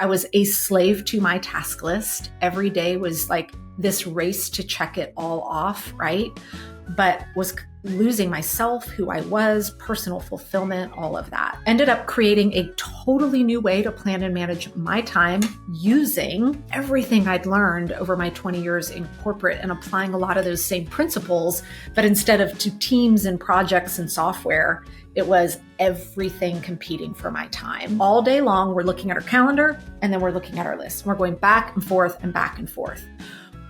I was a slave to my task list. Every day was like this race to check it all off, right? But was losing myself, who I was, personal fulfillment, all of that. Ended up creating a totally new way to plan and manage my time using everything I'd learned over my 20 years in corporate and applying a lot of those same principles, but instead of to teams and projects and software, it was everything competing for my time. All day long, we're looking at our calendar and then we're looking at our list. We're going back and forth and back and forth.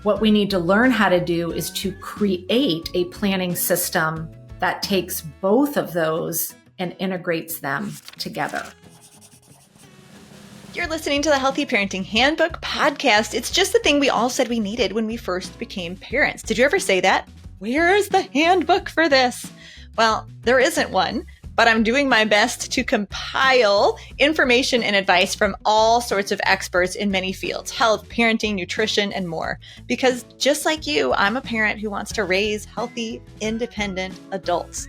What we need to learn how to do is to create a planning system that takes both of those and integrates them together. You're listening to the Healthy Parenting Handbook podcast. It's just the thing we all said we needed when we first became parents. Did you ever say that? Where's the handbook for this? Well, there isn't one, but I'm doing my best to compile information and advice from all sorts of experts in many fields: health, parenting, nutrition, and more. Because just like you, I'm a parent who wants to raise healthy, independent adults.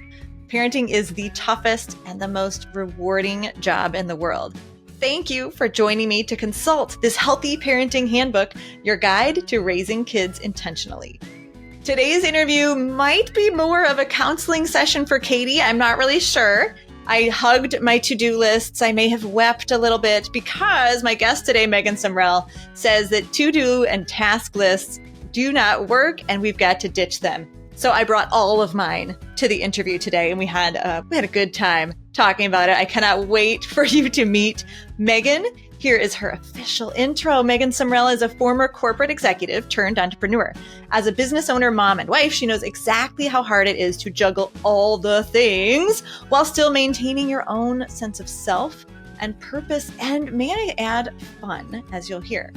Parenting is the toughest and the most rewarding job in the world. Thank you for joining me to consult this Healthy Parenting Handbook, your guide to raising kids intentionally. Today's interview might be more of a counseling session for Katie. I'm not really sure. I hugged my to-do lists. I may have wept a little bit because my guest today, Megan Sumrell, says that to-do and task lists do not work and we've got to ditch them. So I brought all of mine to the interview today and we had a good time talking about it. I cannot wait for you to meet Megan. Here is her official intro. Megan Sumrell is a former corporate executive turned entrepreneur. As a business owner, mom, and wife, she knows exactly how hard it is to juggle all the things while still maintaining your own sense of self and purpose, and may I add, fun, as you'll hear.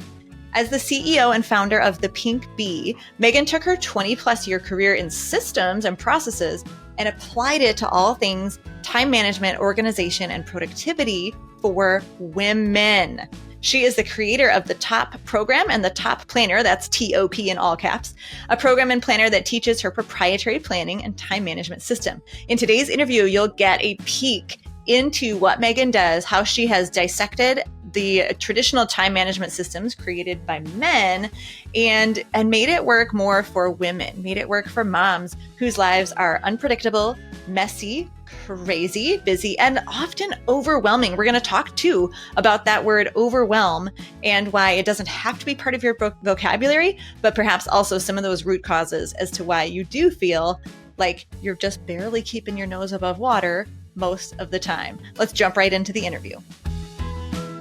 As the CEO and founder of The Pink Bee, Megan took her 20-plus year career in systems and processes and applied it to all things time management, organization, and productivity for women. She is the creator of the Top Program and the Top Planner, that's TOP in all caps, a program and planner that teaches her proprietary planning and time management system. In today's interview, you'll get a peek into what Megan does, how she has dissected the traditional time management systems created by men and made it work more for women, made it work for moms whose lives are unpredictable, messy, crazy, busy, and often overwhelming. We're going to talk too about that word overwhelm and why it doesn't have to be part of your vocabulary, but perhaps also some of those root causes as to why you do feel like you're just barely keeping your nose above water most of the time. Let's jump right into the interview.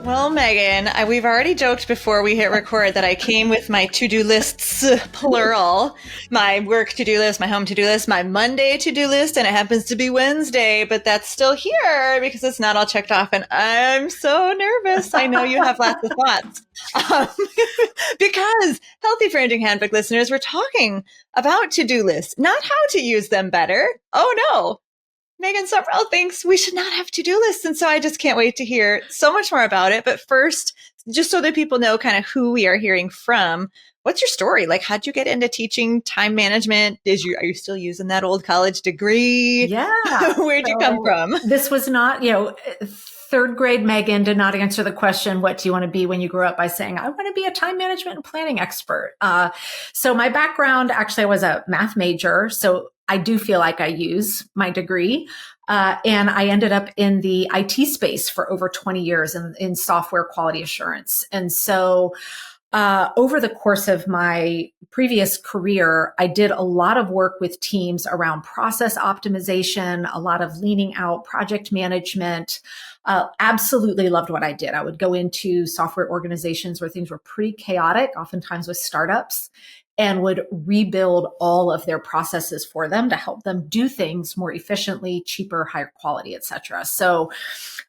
Well, Megan, we've already joked before we hit record that I came with my to-do lists, plural, my work to-do list, my home to-do list, my Monday to-do list, and it happens to be Wednesday, but that's still here because it's not all checked off, and I'm so nervous. I know you have lots of thoughts. Because Healthy Parenting Handbook listeners, we're talking about to-do lists, not how to use them better. Oh, no. Megan Sumrell thinks we should not have to-do lists. And so I just can't wait to hear so much more about it. But first, just so that people know kind of who we are hearing from, what's your story? Like, how'd you get into teaching time management? Are you still using that old college degree? Yeah. Where'd you come from? This was not, third grade Megan did not answer the question, what do you want to be when you grow up, by saying, I want to be a time management and planning expert. So my background, actually, I was a math major. So I do feel like I use my degree. And I ended up in the IT space for over 20 years in software quality assurance. And so over the course of my previous career, I did a lot of work with teams around process optimization, a lot of leaning out project management. Absolutely loved what I did. I would go into software organizations where things were pretty chaotic, oftentimes with startups, and would rebuild all of their processes for them to help them do things more efficiently, cheaper, higher quality, et cetera. So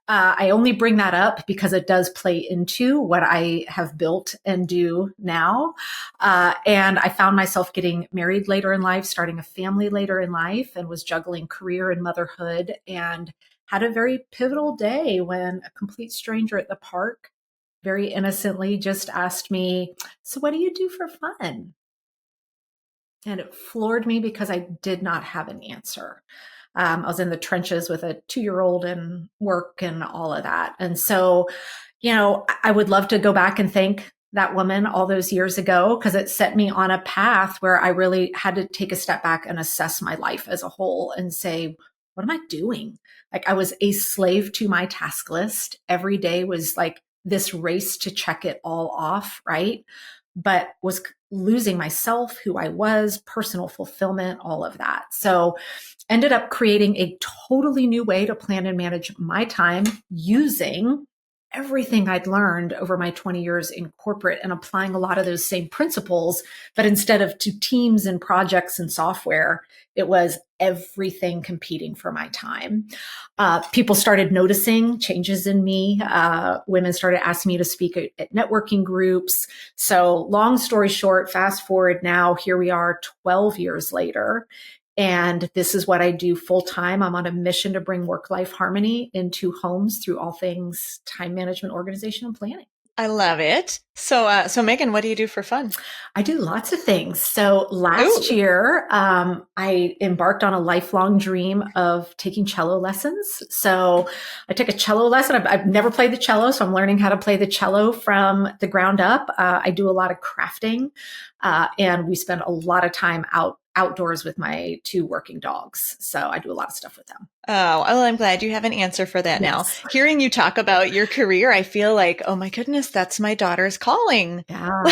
I only bring that up because it does play into what I have built and do now. And I found myself getting married later in life, starting a family later in life, and was juggling career and motherhood, and had a very pivotal day when a complete stranger at the park very innocently just asked me, so what do you do for fun? And it floored me because I did not have an answer. I was in the trenches with a 2-year-old and work and all of that. And so, I would love to go back and thank that woman all those years ago, because it set me on a path where I really had to take a step back and assess my life as a whole and say, what am I doing? Like, I was a slave to my task list. Every day was like this race to check it all off, right? But was losing myself, who I was, personal fulfillment, all of that. So ended up creating a totally new way to plan and manage my time using everything I'd learned over my 20 years in corporate and applying a lot of those same principles. But instead of to teams and projects and software, it was everything competing for my time. People started noticing changes in me. Women started asking me to speak at networking groups. So long story short, fast forward now, here we are 12 years later. And this is what I do full time. I'm on a mission to bring work-life harmony into homes through all things time management, organization, and planning. I love it. So Megan, what do you do for fun? I do lots of things. So last year, I embarked on a lifelong dream of taking cello lessons. So I took a cello lesson. I've never played the cello, so I'm learning how to play the cello from the ground up. I do a lot of crafting, and we spend a lot of time outdoors with my 2 working dogs. So I do a lot of stuff with them. Oh, well, I'm glad you have an answer for that now. Hearing you talk about your career, I feel like, oh my goodness, that's my daughter's calling. Yeah.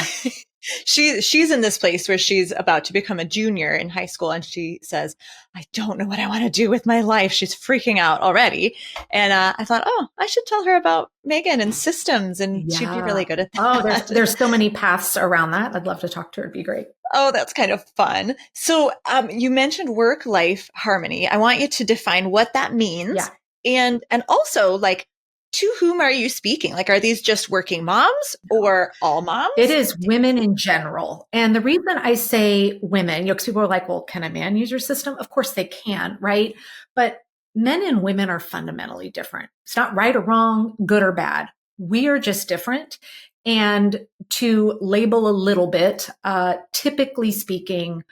She's in this place where she's about to become a junior in high school, and she says, I don't know what I want to do with my life. She's freaking out already. And I thought, oh, I should tell her about Megan and systems, and she'd be really good at that. Oh, there's so many paths around that. I'd love to talk to her. It'd be great. Oh, that's kind of fun. So you mentioned work-life harmony. I want you to define what that means. Yeah. And also, like, to whom are you speaking? Like, are these just working moms or all moms? It is women in general. And the reason I say women, because people are like, well, can a man use your system? Of course they can, right? But men and women are fundamentally different. It's not right or wrong, good or bad. We are just different. And to label a little bit, typically speaking,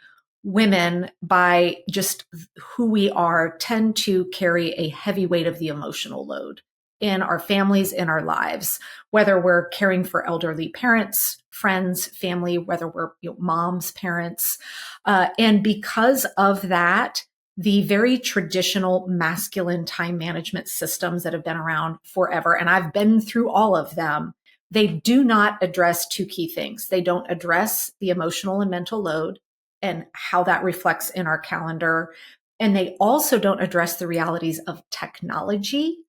women, by just who we are, tend to carry a heavy weight of the emotional load in our families, in our lives, whether we're caring for elderly parents, friends, family, whether we're moms, parents. And because of that, the very traditional masculine time management systems that have been around forever, and I've been through all of them, they do not address 2 key things. They don't address the emotional and mental load and how that reflects in our calendar. And they also don't address the realities of technology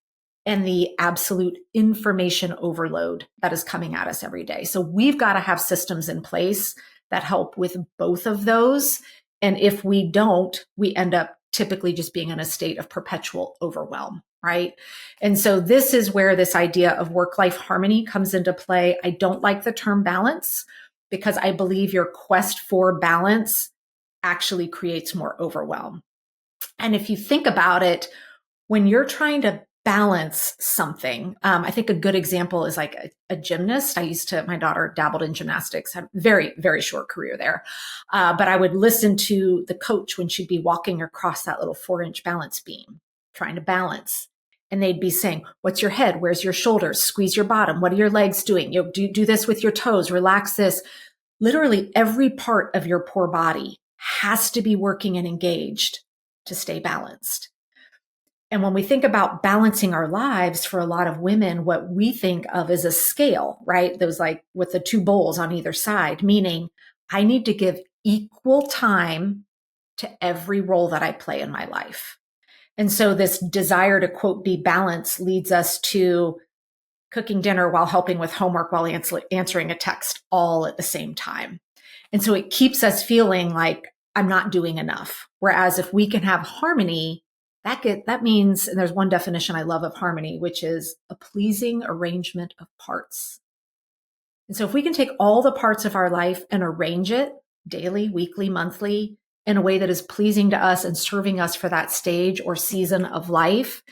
and the absolute information overload that is coming at us every day. So we've got to have systems in place that help with both of those. And if we don't, we end up typically just being in a state of perpetual overwhelm, right? And so this is where this idea of work-life harmony comes into play. I don't like the term balance, because I believe your quest for balance actually creates more overwhelm. And if you think about it, when you're trying to balance something, I think a good example is like a gymnast. My daughter dabbled in gymnastics, had a very, very short career there. But I would listen to the coach when she'd be walking across that little 4-inch balance beam, trying to balance. And they'd be saying, what's your head? Where's your shoulders? Squeeze your bottom. What are your legs doing? Do this with your toes, relax this. Literally every part of your poor body has to be working and engaged to stay balanced. And when we think about balancing our lives, for a lot of women, what we think of is a scale, right? Those, like, with the 2 bowls on either side, meaning I need to give equal time to every role that I play in my life. And so this desire to, quote, be balanced leads us to cooking dinner while helping with homework while answering a text, all at the same time. And so it keeps us feeling like I'm not doing enough. Whereas if we can have harmony, that means, and there's one definition I love of harmony, which is a pleasing arrangement of parts. And so if we can take all the parts of our life and arrange it daily, weekly, monthly, in a way that is pleasing to us and serving us for that stage or season of life,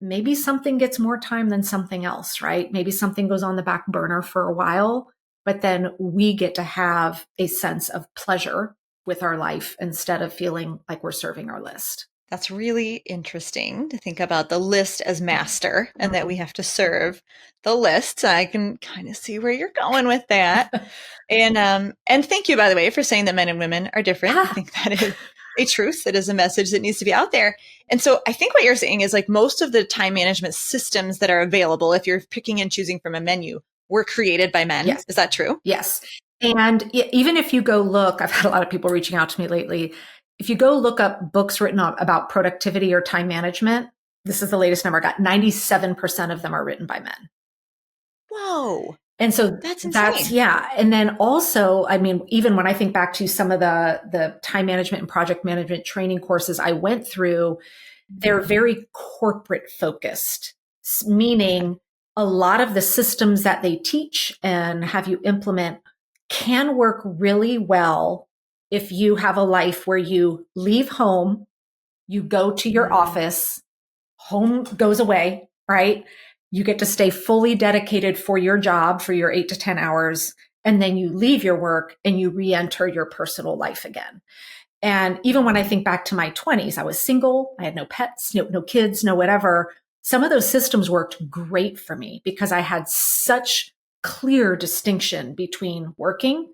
maybe something gets more time than something else, right? Maybe something goes on the back burner for a while, but then we get to have a sense of pleasure with our life instead of feeling like we're serving our list. That's really interesting to think about the list as master and that we have to serve the list. I can kind of see where you're going with that. And thank you, by the way, for saying that men and women are different. I think that is a truth. It is a message that needs to be out there. And so I think what you're saying is like most of the time management systems that are available, if you're picking and choosing from a menu, were created by men. Yes. Is that true? Yes. And even if you go look, I've had a lot of people reaching out to me lately. If you go look up books written about productivity or time management, this is the latest number I got, 97% of them are written by men. Whoa. And so that's insane. Yeah. And then also, I mean, even when I think back to some of the time management and project management training courses I went through, they're very corporate focused, meaning a lot of the systems that they teach and have you implement can work really well if you have a life where you leave home, you go to your office, home goes away, right? You get to stay fully dedicated for your job for your 8 to 10 hours. And then you leave your work and you re-enter your personal life again. And even when I think back to my 20s, I was single. I had no pets, no kids, no whatever. Some of those systems worked great for me because I had such clear distinction between working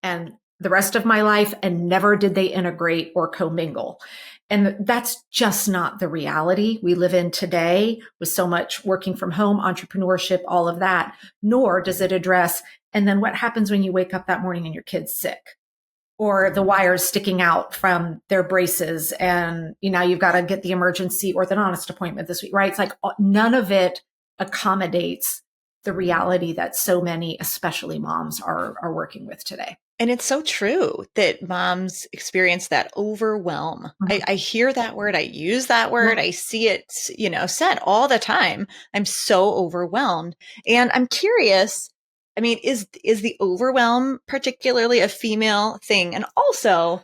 and the rest of my life, and never did they integrate or commingle. And that's just not the reality we live in today with so much working from home, entrepreneurship, all of that, nor does it address, and then what happens when you wake up that morning and your kid's sick? Or the wires sticking out from their braces and you've got to get the emergency orthodontist appointment this week, right? It's like none of it accommodates the reality that so many, especially moms, are working with today. And it's so true that moms experience that overwhelm. Mm-hmm. I hear that word. I use that word. I see it, said all the time. I'm so overwhelmed. And I'm curious, I mean, is the overwhelm particularly a female thing? And also,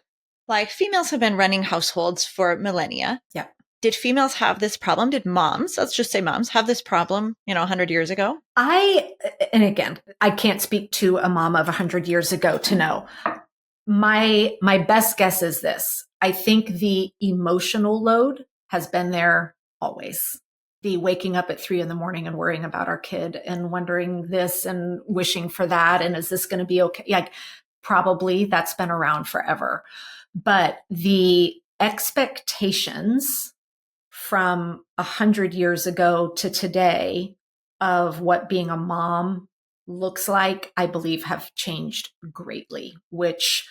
like, females have been running households for millennia. Yeah. Did females have this problem? Did moms, let's just say moms, have this problem, 100 years ago? And again, I can't speak to a mom of 100 years ago to know. My best guess is this. I think the emotional load has been there always. The waking up at 3 a.m. and worrying about our kid and wondering this and wishing for that. And is this going to be okay? Like, probably that's been around forever. But the expectations from 100 years ago to today of what being a mom looks like, I believe have changed greatly, which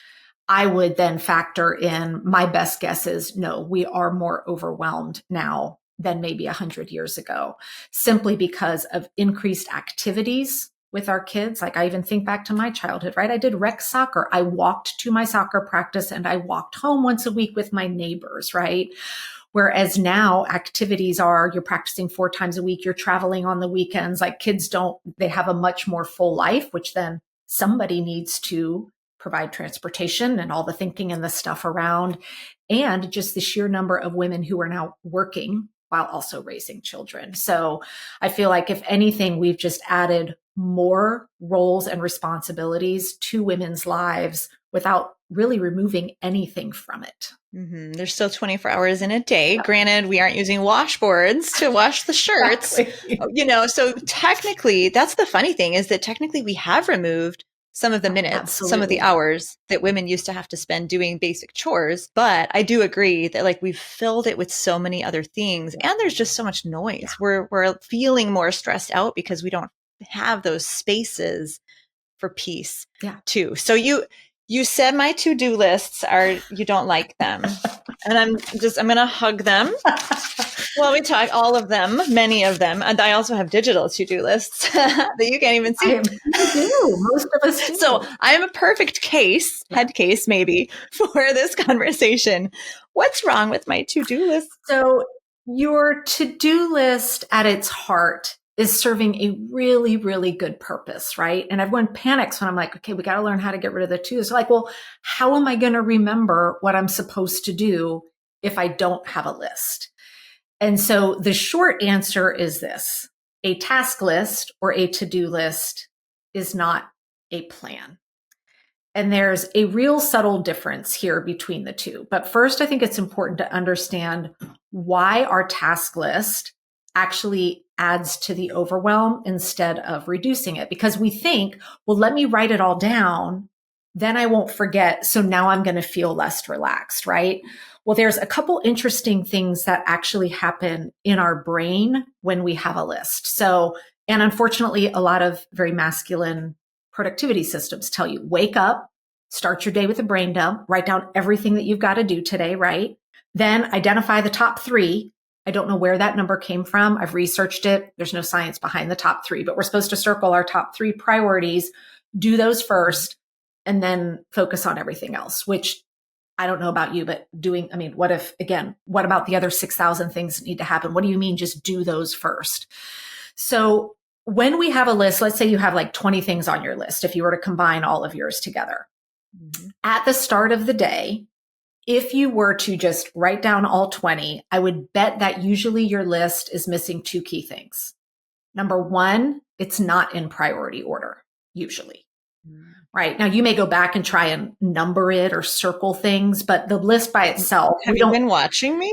I would then factor in. My best guess is no, we are more overwhelmed now than maybe 100 years ago, simply because of increased activities with our kids. Like, I even think back to my childhood, right? I did rec soccer. I walked to my soccer practice and I walked home once a week with my neighbors, right? Whereas now activities are, you're practicing 4 times a week, you're traveling on the weekends. Like, kids they have a much more full life, which then somebody needs to provide transportation and all the thinking and the stuff around. And just the sheer number of women who are now working while also raising children. So I feel like if anything, we've just added more roles and responsibilities to women's lives without really removing anything from it. Mm-hmm. There's still 24 hours in a day. Granted, we aren't using washboards to wash the shirts, Exactly. So technically, that's the funny thing, is that technically we have removed some of the minutes, Absolutely. Some of the hours that women used to have to spend doing basic chores. But I do agree that, like, we've filled it with so many other things, and there's just so much noise. Yeah. We're feeling more stressed out because we don't have those spaces for peace too. So you said my to-do lists you don't like them. And I'm going to hug them while we talk, all of them, many of them. And I also have digital to-do lists that you can't even see. You do. Most of us do. So I'm a perfect head case maybe, for this conversation. What's wrong with my to-do list? So your to-do list at its heart is serving a really, really good purpose, right? And everyone panics when I'm like, okay, we got to learn how to get rid of the to-dos. Like, well, how am I going to remember what I'm supposed to do if I don't have a list? And so the short answer is this: a task list or a to-do list is not a plan. And there's a real subtle difference here between the two. But first, I think it's important to understand why our task list actually adds to the overwhelm instead of reducing it. Because we think, well, let me write it all down, then I won't forget. So now I'm going to feel less relaxed, right? Well, there's a couple interesting things that actually happen in our brain when we have a list. So, and unfortunately, a lot of very masculine productivity systems tell you, wake up, start your day with a brain dump, write down everything that you've got to do today, right? Then identify the top 3. I don't know where that number came from. I've researched it. There's no science behind the top 3, but we're supposed to circle our top 3 priorities, do those first, and then focus on everything else, which I don't know about you, but what about the other 6,000 things that need to happen? What do you mean just do those first? So when we have a list, let's say you have like 20 things on your list, if you were to combine all of yours together. Mm-hmm. At the start of the day, if you were to just write down all 20, I would bet that usually your list is missing 2 key things. Number 1, it's not in priority order, usually. Mm-hmm. Right. Now you may go back and try and number it or circle things, but the list by itself. Have you been watching me?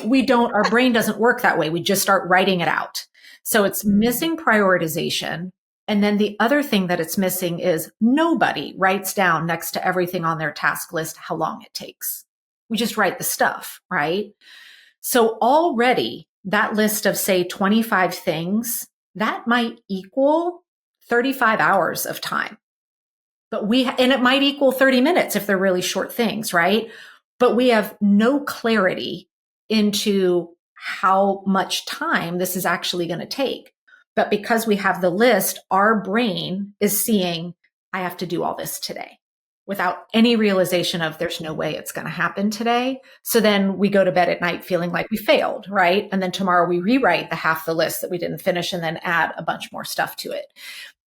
We don't, our brain doesn't work that way. We just start writing it out. So it's missing prioritization. And then the other thing that it's missing is nobody writes down next to everything on their task list how long it takes. We just write the stuff, right? So already that list of, say, 25 things, that might equal 35 hours of time. And it might equal 30 minutes if they're really short things, right? But we have no clarity into how much time this is actually going to take. But because we have the list, our brain is seeing, I have to do all this today without any realization of there's no way it's going to happen today. So then we go to bed at night feeling like we failed, right? And then tomorrow we rewrite the half the list that we didn't finish and then add a bunch more stuff to it.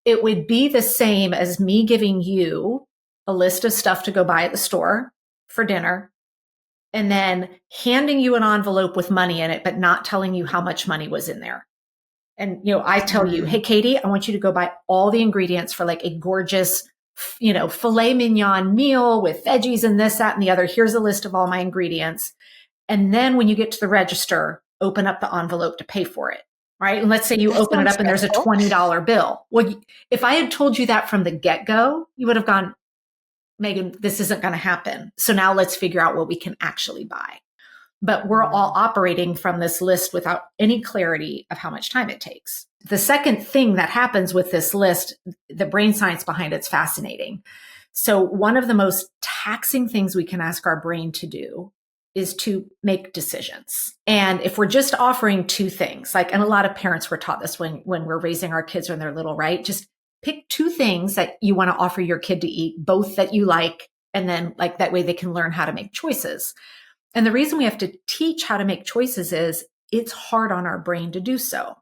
It would be the same as me giving you a list of stuff to go buy at the store for dinner and then handing you an envelope with money in it, but not telling you how much money was in there. And, I tell you, hey, Katie, I want you to go buy all the ingredients for like a gorgeous, filet mignon meal with veggies and this, that, and the other. Here's a list of all my ingredients. And then when you get to the register, open up the envelope to pay for it. Right. And let's say you open it up and there's a $20 bill. Well, if I had told you that from the get-go, you would have gone, Megan, this isn't going to happen. So now let's figure out what we can actually buy. But we're all operating from this list without any clarity of how much time it takes. The second thing that happens with this list, the brain science behind it's fascinating. So one of the most taxing things we can ask our brain to do is to make decisions. And if we're just offering 2 things, and a lot of parents were taught this when we're raising our kids when they're little, right? Just pick 2 things that you want to offer your kid to eat, both that you like, and then that way they can learn how to make choices. And the reason we have to teach how to make choices is it's hard on our brain to do so.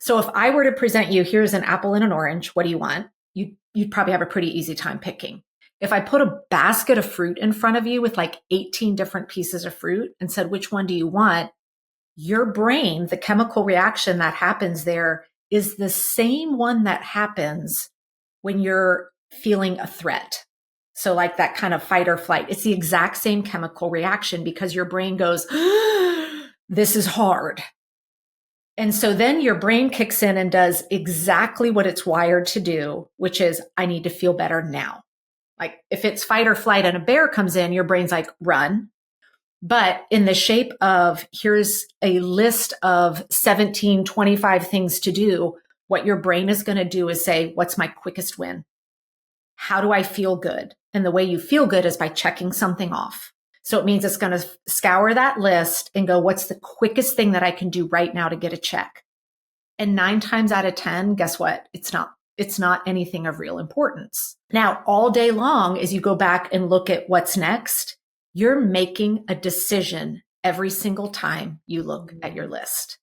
So if I were to present you, here's an apple and an orange, what do you want? You'd probably have a pretty easy time picking. If I put a basket of fruit in front of you with 18 different pieces of fruit and said, which one do you want? Your brain, the chemical reaction that happens there is the same one that happens when you're feeling a threat. So that kind of fight or flight, it's the exact same chemical reaction because your brain goes, this is hard. And so then your brain kicks in and does exactly what it's wired to do, which is, I need to feel better now. If it's fight or flight and a bear comes in, your brain's like, run. But in the shape of, here's a list of 17, 25 things to do, what your brain is going to do is say, what's my quickest win? How do I feel good? And the way you feel good is by checking something off. So it means it's going to scour that list and go, what's the quickest thing that I can do right now to get a check? And 9 times out of 10, guess what? It's not anything of real importance. Now, all day long, as you go back and look at what's next, you're making a decision every single time you look at your list.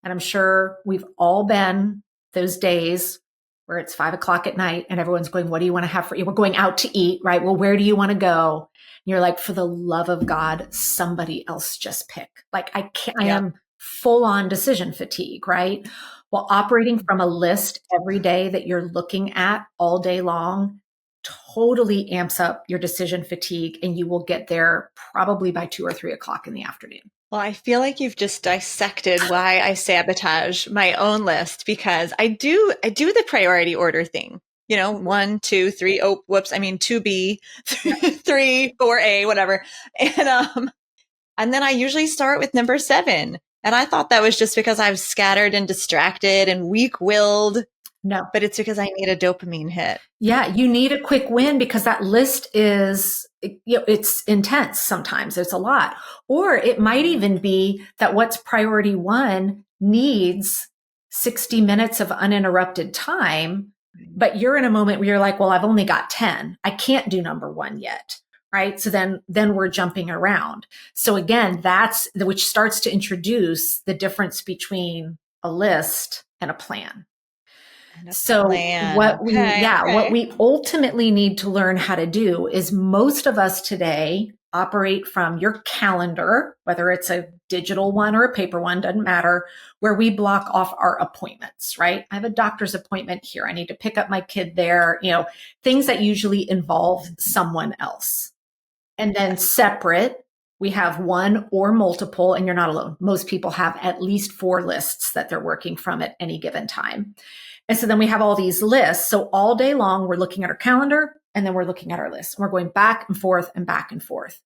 And I'm sure we've all been those days where it's 5 o'clock at night and everyone's going, what do you want to have for you? We're going out to eat, right? Well, where do you want to go? And you're like, for the love of God, somebody else just pick. I can't, I am full on decision fatigue, right? Well, operating from a list every day that you're looking at all day long totally amps up your decision fatigue, and you will get there probably by 2 or 3 o'clock in the afternoon. Well, I feel like you've just dissected why I sabotage my own list, because I do the priority order thing. 1, 2, 3. Oh, whoops. I mean, 2B, 3, 4A, whatever. And then I usually start with number 7. And I thought that was just because I was scattered and distracted and weak-willed. No, but it's because I need a dopamine hit. Yeah, you need a quick win because that list is, it's intense sometimes. It's a lot. Or it might even be that what's priority 1 needs 60 minutes of uninterrupted time, but you're in a moment where you're like, well, I've only got 10. I can't do number 1 yet. Right. So then we're jumping around. So again, which starts to introduce the difference between a list and a plan. So what we ultimately need to learn how to do is, most of us today operate from your calendar, whether it's a digital one or a paper one, doesn't matter, where we block off our appointments, right? I have a doctor's appointment here. I need to pick up my kid there, things that usually involve someone else. And then separate, we have one or multiple, and you're not alone. Most people have at least 4 lists that they're working from at any given time. And so then we have all these lists. So all day long, we're looking at our calendar, and then we're looking at our list. We're going back and forth and back and forth.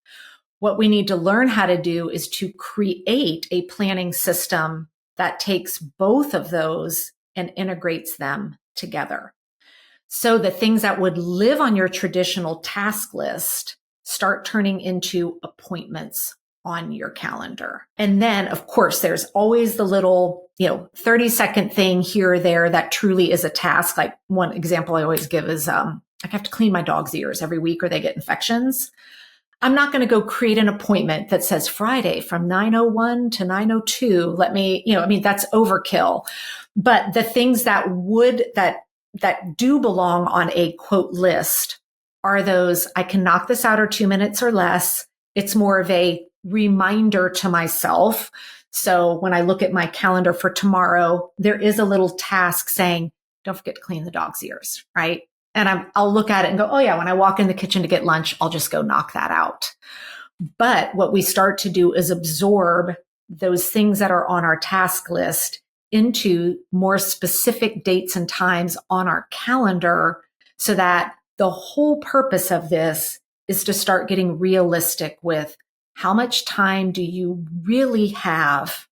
What we need to learn how to do is to create a planning system that takes both of those and integrates them together. So the things that would live on your traditional task list start turning into appointments on your calendar. And then, of course, there's always the little, 30-second thing here or there that truly is a task. Like one example I always give is, I have to clean my dog's ears every week or they get infections. I'm not going to go create an appointment that says Friday from 9:01 to 9:02. Let me, that's overkill. But the things that do belong on a quote list are those, I can knock this out or 2 minutes or less. It's more of a reminder to myself. So when I look at my calendar for tomorrow, there is a little task saying, don't forget to clean the dog's ears, right? And I'll look at it and go, oh yeah, when I walk in the kitchen to get lunch, I'll just go knock that out. But what we start to do is absorb those things that are on our task list into more specific dates and times on our calendar, so that the whole purpose of this is to start getting realistic with how much time do you really have,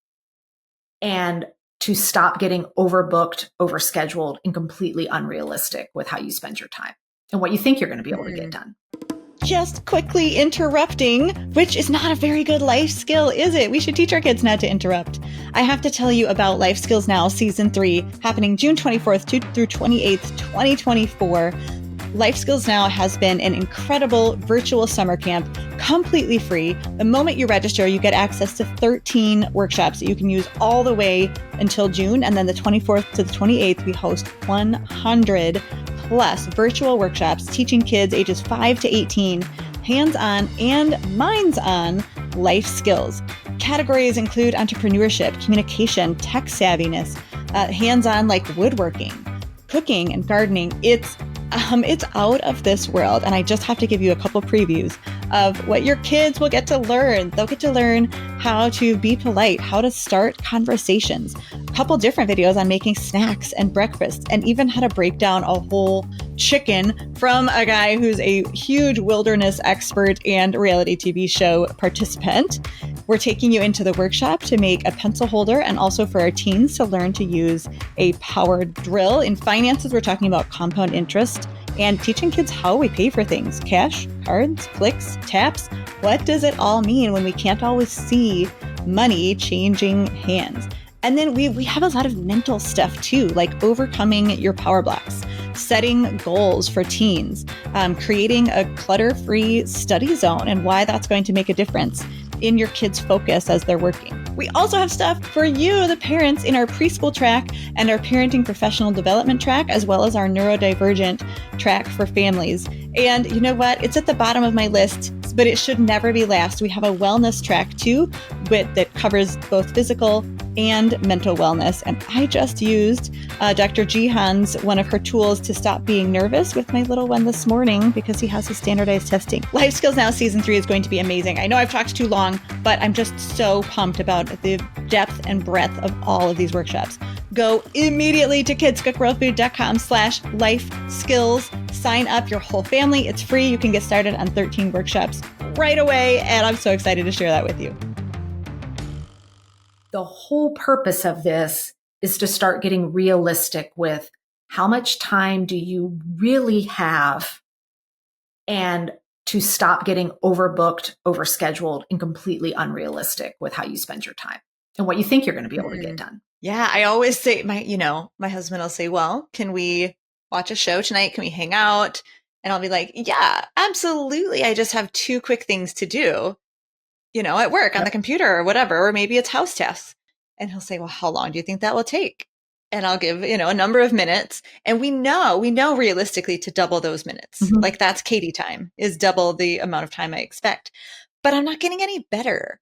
and to stop getting overbooked, overscheduled, and completely unrealistic with how you spend your time and what you think you're going to be able to get done. Just quickly interrupting, which is not a very good life skill, is it? We should teach our kids not to interrupt. I have to tell you about Life Skills Now Season 3, happening June 24th through 28th, 2024. Life Skills Now has been an incredible virtual summer camp, completely free. The moment you register, you get access to 13 workshops that you can use all the way until June. And then the 24th to the 28th, we host 100 plus virtual workshops teaching kids ages 5 to 18 hands-on and minds-on life skills. Categories include entrepreneurship, communication, tech savviness, hands-on like woodworking, cooking, and gardening. It's out of this world. And I just have to give you a couple previews of what your kids will get to learn. They'll get to learn how to be polite, how to start conversations, a couple different videos on making snacks and breakfast, and even how to break down a whole chicken from a guy who's a huge wilderness expert and reality TV show participant. We're taking you into the workshop to make a pencil holder, and also for our teens to learn to use a power drill. In finances, we're talking about compound interest and teaching kids how we pay for things: cash, cards, clicks, taps. What does it all mean when we can't always see money changing hands? And then we have a lot of mental stuff too, like overcoming your power blocks, setting goals for teens, creating a clutter-free study zone, and why that's going to make a difference in your kids' focus as they're working. We also have stuff for you, the parents, in our preschool track and our parenting professional development track, as well as our neurodivergent track for families. And you know what? It's at the bottom of my list, but it should never be last. We have a wellness track too, that covers both physical and mental wellness. And I just used Dr. Jihan's, one of her tools to stop being nervous with my little one this morning because he has his standardized testing. Life Skills Now Season 3 is going to be amazing. I know I've talked too long, but I'm just so pumped about the depth and breadth of all of these workshops. Go immediately to kidscookworldfood.com/lifeskills. Sign up your whole family. It's free. You can get started on 13 workshops right away. And I'm so excited to share that with you. The whole purpose of this is to start getting realistic with how much time do you really have, and to stop getting overbooked, overscheduled, and completely unrealistic with how you spend your time and what you think you're going to be able to get done. Yeah, I always say my husband will say, well, can we watch a show tonight? Can we hang out? And I'll be like, yeah, absolutely. I just have 2 quick things to do, at work on the computer or whatever, or maybe it's house tasks. And he'll say, well, how long do you think that will take? And I'll give, a number of minutes. And we know realistically to double those minutes. Mm-hmm. Like that's Katie time, is double the amount of time I expect. But I'm not getting any better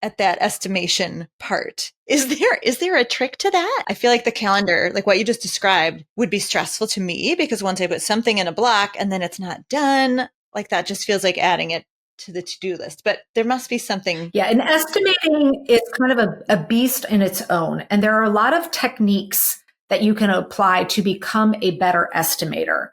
at that estimation part. Is there a trick to that? I feel like the calendar, like what you just described, would be stressful to me because once I put something in a block and then it's not done, like that just feels like adding it to the to-do list. But there must be something. Yeah, and estimating is kind of a beast in its own. And there are a lot of techniques that you can apply to become a better estimator.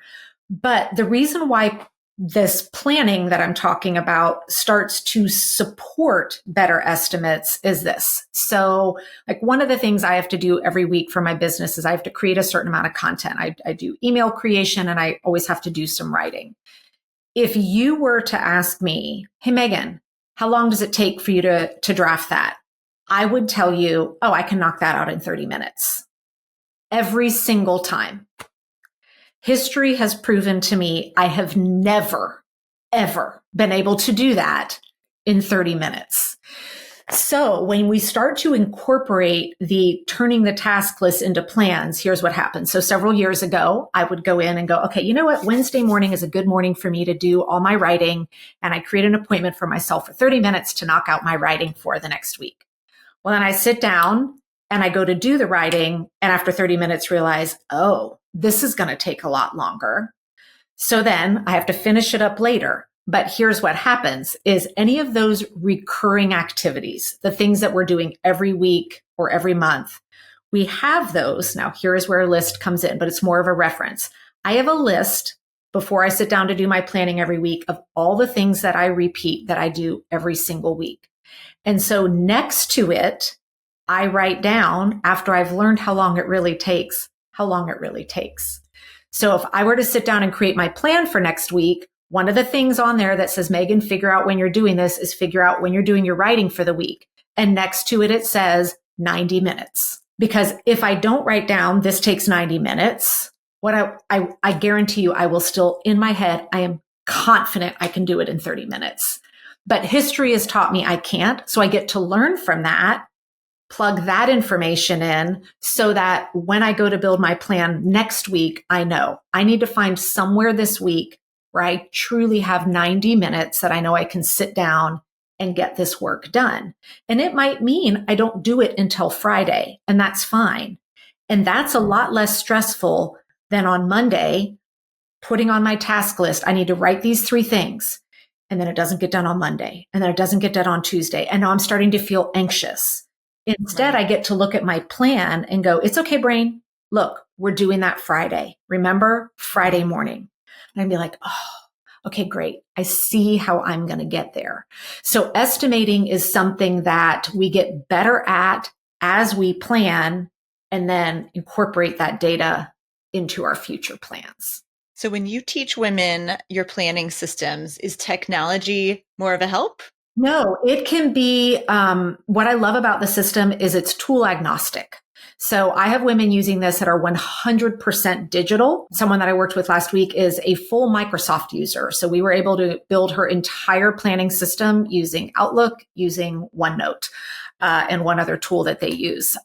But the reason why this planning that I'm talking about starts to support better estimates is this. So like one of the things I have to do every week for my business is I have to create a certain amount of content. I do email creation and I always have to do some writing. If you were to ask me, hey, Megan, how long does it take for you to draft that? I would tell you, oh, I can knock that out in 30 minutes. Every single time. History has proven to me I have never, ever been able to do that in 30 minutes. So when we start to incorporate the turning the task list into plans, here's what happens. So several years ago, I would go in and go, okay, you know what? Wednesday morning is a good morning for me to do all my writing. And I create an appointment for myself for 30 minutes to knock out my writing for the next week. Well, then I sit down and I go to do the writing. And after 30 minutes, realize, oh, this is going to take a lot longer. So then I have to finish it up later. But here's what happens is any of those recurring activities, the things that we're doing every week or every month, we have those. Now, here is where a list comes in, but it's more of a reference. I have a list before I sit down to do my planning every week of all the things that I repeat that I do every single week. And so next to it, I write down after I've learned how long it really takes. So if I were to sit down and create my plan for next week, one of the things on there that says, Megan, figure out when you're doing this is figure out when you're doing your writing for the week. And next to it says 90 minutes. Because if I don't write down, this takes 90 minutes, what I guarantee you, I will still, in my head, I am confident I can do it in 30 minutes. But history has taught me I can't. So I get to learn from that, plug that information in so that when I go to build my plan next week, I know I need to find somewhere this week where I truly have 90 minutes that I know I can sit down and get this work done. And it might mean I don't do it until Friday, and that's fine. And that's a lot less stressful than on Monday, putting on my task list, I need to write these 3 things. And then it doesn't get done on Monday. And then it doesn't get done on Tuesday. And now I'm starting to feel anxious. Instead, I get to look at my plan and go, it's okay, brain. Look, we're doing that Friday. Remember, Friday morning. And I'd be like, oh, okay, great. I see how I'm going to get there. So estimating is something that we get better at as we plan and then incorporate that data into our future plans. So when you teach women your planning systems, is technology more of a help? No, it can be, what I love about the system is it's tool agnostic. So I have women using this that are 100% digital. Someone that I worked with last week is a full Microsoft user. So we were able to build her entire planning system using Outlook, using OneNote, and one other tool that they use.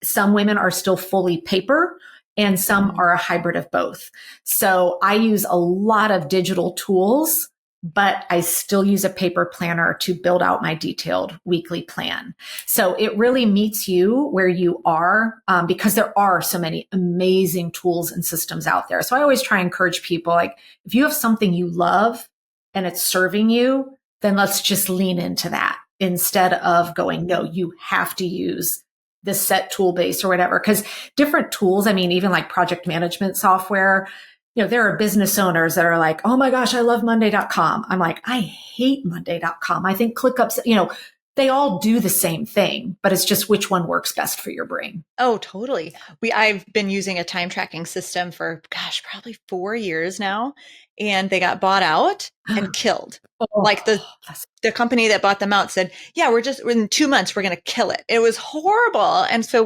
Some women are still fully paper, and some are a hybrid of both. So I use a lot of digital tools but I still use a paper planner to build out my detailed weekly plan. So it really meets you where you are, because there are so many amazing tools and systems out there. So I always try and encourage people, like, if you have something you love and it's serving you, then let's just lean into that instead of going, no, you have to use this set tool base or whatever. Because different tools, I mean, even like project management software, there are business owners that are like, oh my gosh, I love Monday.com. I'm like, I hate Monday.com. I think ClickUp, they all do the same thing, but it's just which one works best for your brain. Oh, totally. I've been using a time tracking system for, gosh, probably 4 years now, and they got bought out and killed. Oh, like the company that bought them out said, yeah, we're in 2 months, we're going to kill it. It was horrible. And so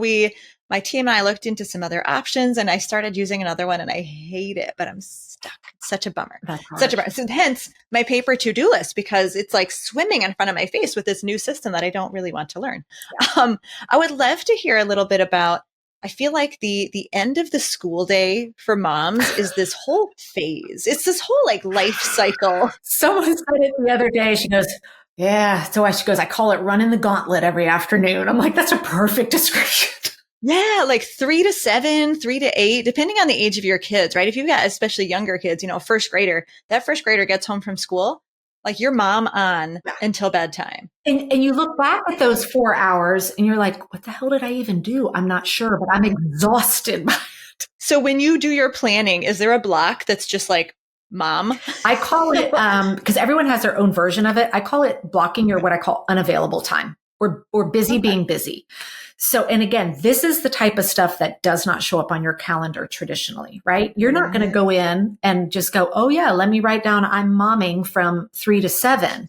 my team and I looked into some other options, and I started using another one, and I hate it, but I'm stuck. It's such a bummer. Such a bummer. So hence my paper to-do list, because it's like swimming in front of my face with this new system that I don't really want to learn. Yeah. I would love to hear a little bit about, I feel like the end of the school day for moms is this whole phase. It's this whole like life cycle. Someone said it the other day. She goes, yeah. So she goes, I call it running the gauntlet every afternoon. I'm like, that's a perfect description. Yeah, like 3 to 7, 3 to 8, depending on the age of your kids, right? If you've got especially younger kids, a first grader, that first grader gets home from school, like your mom on until bedtime. And you look back at those 4 hours and you're like, what the hell did I even do? I'm not sure, but I'm exhausted by it. So when you do your planning, is there a block that's just like, mom? I call it, because everyone has their own version of it. I call it blocking your, what I call unavailable time, or busy being busy. So, and again, this is the type of stuff that does not show up on your calendar traditionally, right? You're not going to go in and just go, oh yeah, let me write down I'm momming from 3 to 7.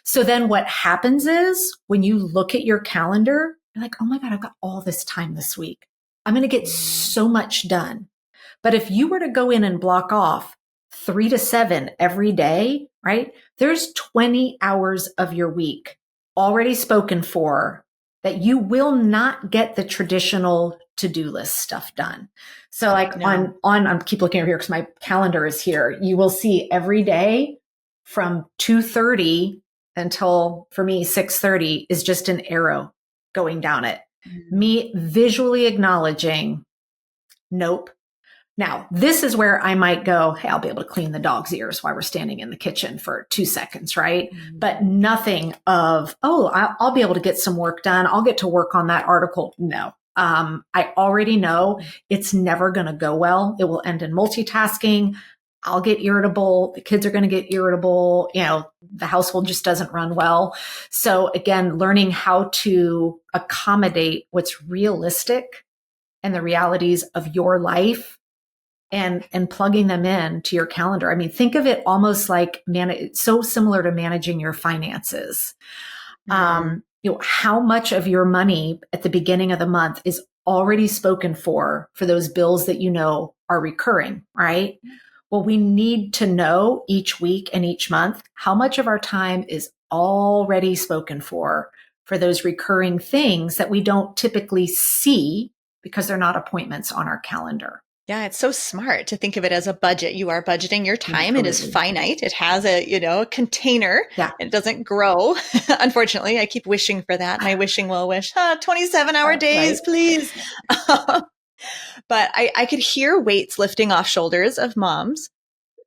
So then what happens is when you look at your calendar, you're like, oh my God, I've got all this time this week. I'm going to get so much done. But if you were to go in and block off 3 to 7 every day, right? There's 20 hours of your week already spoken for that you will not get the traditional to-do list stuff done. So like I keep looking over here because my calendar is here. You will see every day from 2:30 until, for me, 6:30 is just an arrow going down it. Mm-hmm. Me visually acknowledging, nope. Now, this is where I might go, hey, I'll be able to clean the dog's ears while we're standing in the kitchen for 2 seconds, right? Mm-hmm. But nothing of, I'll be able to get some work done. I'll get to work on that article. No. I already know it's never going to go well. It will end in multitasking. I'll get irritable. The kids are going to get irritable. The household just doesn't run well. So again, learning how to accommodate what's realistic and the realities of your life and plugging them in to your calendar. I mean, think of it almost like it's so similar to managing your finances. Mm-hmm. How much of your money at the beginning of the month is already spoken for those bills that are recurring, right? Well, we need to know each week and each month how much of our time is already spoken for those recurring things that we don't typically see because they're not appointments on our calendar. Yeah, it's so smart to think of it as a budget. You are budgeting your time. Absolutely. It is finite. It has a container. Yeah. It doesn't grow. Unfortunately, I keep wishing for that. My wishing well wish, 27-hour days, right. Please. But I could hear weights lifting off shoulders of moms.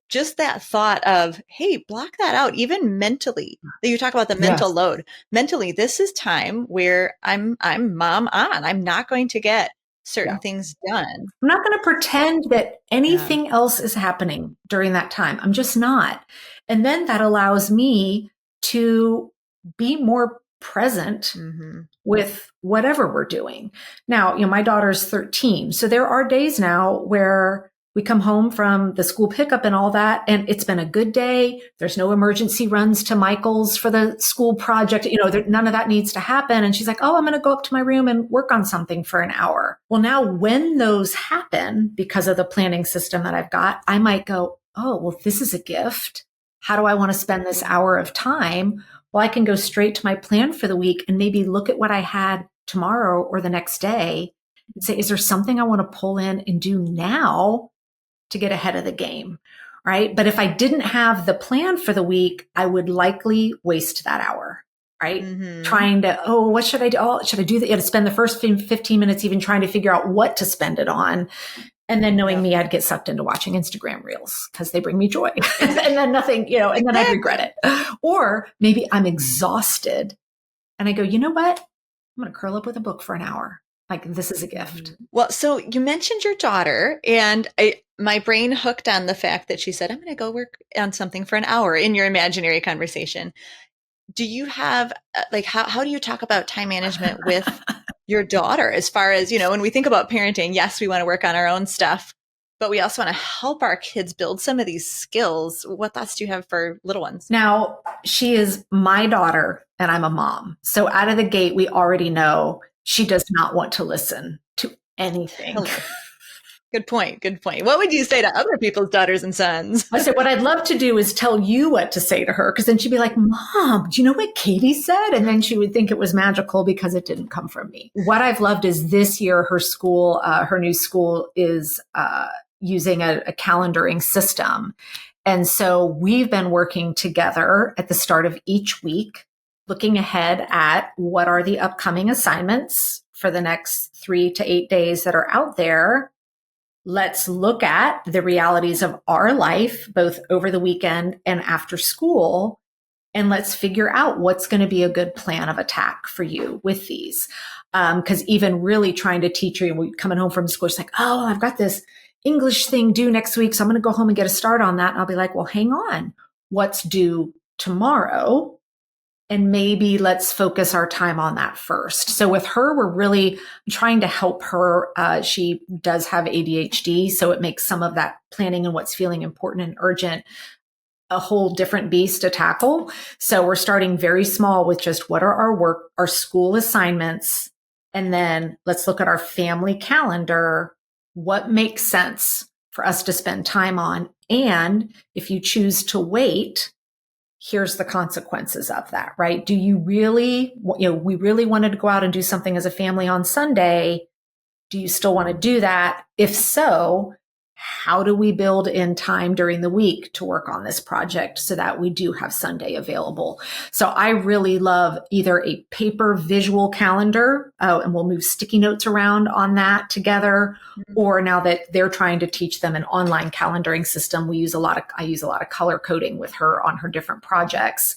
Just that thought of, hey, block that out, even mentally. You talk about the mental load. Mentally, this is time where I'm mom on. I'm not going to get certain things done. I'm not going to pretend that anything else is happening during that time. I'm just not. And then that allows me to be more present with whatever we're doing. Now, my daughter's 13. So there are days now where we come home from the school pickup and all that, and it's been a good day. There's no emergency runs to Michael's for the school project. None of that needs to happen. And she's like, oh, I'm going to go up to my room and work on something for an hour. Well, now when those happen, because of the planning system that I've got, I might go, oh, well, this is a gift. How do I want to spend this hour of time? Well, I can go straight to my plan for the week and maybe look at what I had tomorrow or the next day and say, is there something I want to pull in and do now to get ahead of the game, right? But if I didn't have the plan for the week, I would likely waste that hour, right? Mm-hmm. Trying to, oh, what should I do? Oh, should I do that? Spend the first 15 minutes even trying to figure out what to spend it on. And then knowing me, I'd get sucked into watching Instagram reels because they bring me joy. And then nothing, and then I'd regret it. Or maybe I'm exhausted and I go, you know what? I'm going to curl up with a book for an hour. Like, this is a gift. Well, so you mentioned your daughter, and my brain hooked on the fact that she said, I'm going to go work on something for an hour in your imaginary conversation. Do you have, how do you talk about time management with your daughter as far as, when we think about parenting, yes, we want to work on our own stuff, but we also want to help our kids build some of these skills. What thoughts do you have for little ones? Now, she is my daughter and I'm a mom. So out of the gate, we already know she does not want to listen to anything. Good point. Good point. What would you say to other people's daughters and sons? I said, what I'd love to do is tell you what to say to her. Because then she'd be like, Mom, do you know what Katie said? And then she would think it was magical because it didn't come from me. What I've loved is this year, her school, her new school is using a calendaring system. And so we've been working together at the start of each week, looking ahead at what are the upcoming assignments for the next 3 to 8 days that are out there. Let's look at the realities of our life, both over the weekend and after school, and let's figure out what's going to be a good plan of attack for you with these. Because even really trying to teach her, coming home from school, it's like, oh, I've got this English thing due next week, so I'm going to go home and get a start on that. And I'll be like, well, hang on. What's due tomorrow? And maybe let's focus our time on that first. So with her, we're really trying to help her. She does have ADHD, so it makes some of that planning and what's feeling important and urgent a whole different beast to tackle. So we're starting very small with just what are our school assignments, and then let's look at our family calendar. What makes sense for us to spend time on? And if you choose to wait, here's the consequences of that, right? Do you really, we really wanted to go out and do something as a family on Sunday. Do you still want to do that? If so, how do we build in time during the week to work on this project so that we do have Sunday available? So I really love either a paper visual calendar, and we'll move sticky notes around on that together, or now that they're trying to teach them an online calendaring system, I use a lot of color coding with her on her different projects,